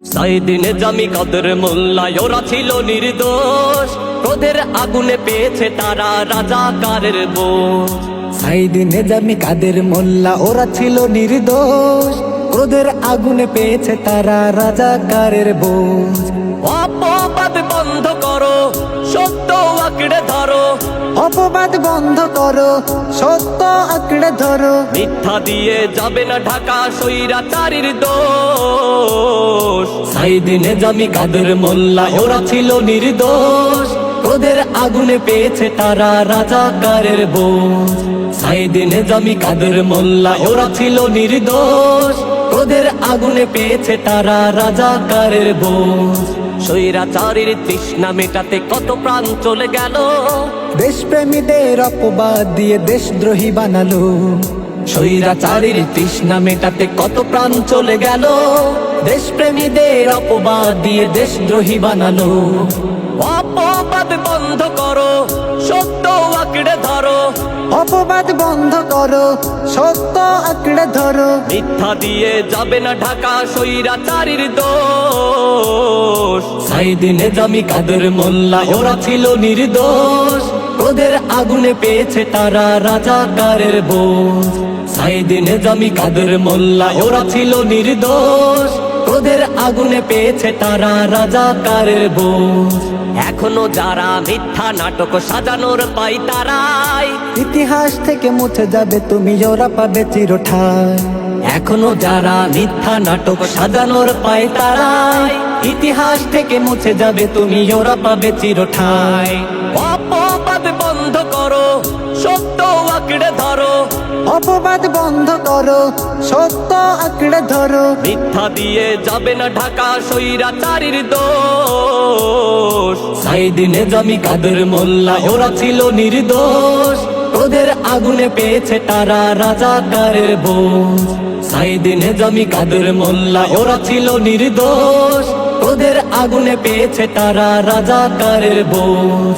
সাইদিন জামি কাদের মোল্লা ওরা ছিল নির্দোষ, ক্রোধের আগুনে পেয়েছে তারা রাজাকারের বোঝ। সাইদিন জামি কাদের মোল্লা ওরা ছিল নির্দোষ, ক্রোধের আগুনে পেয়েছে তারা রাজাকারের বোঝ। অপবাদ বন্ধ করো, সত্য আঁকড়ে ধরো, অপবাদ বন্ধ করো, সত্য আঁকড়ে ধরো। মিথ্যা দিয়ে যাবে না ঢাকা স্বৈরাচারীর দোষ। সাইদিন জামি কাদের মোল্লা ওরা ছিল নির্দোষ, ক্রোধের আগুনে পেয়েছে তারা রাজাকারের বোঝ। সাইদিন জামি কাদের মোল্লা ওরা ছিল নির্দোষ, ক্রোধের আগুনে পেয়েছে তারা রাজাকারের বোঝ। স্বৈরাচারীর তৃষ্ণা মেটাতে কত প্রাণ চলে গেল, দেশপ্রেমীদের অপবাদ দিয়ে দেশদ্রোহী বানালো। স্বৈরাচারীর তৃষ্ণা মেটাতে কত প্রাণ চলে গেল, দেশপ্রেমীদের অপবাদ দিয়ে দেশদ্রোহী বানালো। অপবাদ বন্ধ করো, সত্য আঁকড়ে ধরো, অপবাদ বন্ধ করো, সত্য আঁকড়ে ধরো। মিথ্যা দিয়ে যাবে না ঢাকা স্বৈরাচারীর দোষ। সাইদিন জামি কাদের মোল্লা ওরা ছিল নির্দোষ, ক্রোধের আগুনে পেয়েছে তারা রাজাকারের বোঝ। সাইদিন জামি কাদের মোল্লা ওরা ছিল নির্দোষ, ক্রোধের আগুনে পেয়েছে তারা রাজাকারের বোঝ। এখনো যারা মিথ্যা নাটক সাজানোর পাই তারাই, ইতিহাস থেকে মুছে যাবে তুমি, ওরা পাবে চিরঠায়। এখনো যারা মিথ্যা নাটক সাজানোর পায় তারাই, ইতিহাস থেকে মুছে যাবে তুমি, ওরা পাবে চিরঠায়। অপবাদ বন্ধ করো, সত্য আঁকড়ে ধরো, অপবাদ বন্ধ করো, সত্য আঁকড়ে ধরো। মিথ্যা দিয়ে যাবে না ঢাকা স্বৈরাচারীর দোষ। সাইদিন জামি কাদের মোল্লা ওরা ছিল নির্দোষ, ক্রোধের আগুনে পেয়েছে তারা রাজাকারের বোঝ। সাইদিন জামি কাদের মোল্লা ওরা ছিল নির্দোষ, ক্রোধের আগুনে পেয়েছে তারা রাজাকারের বোঝ।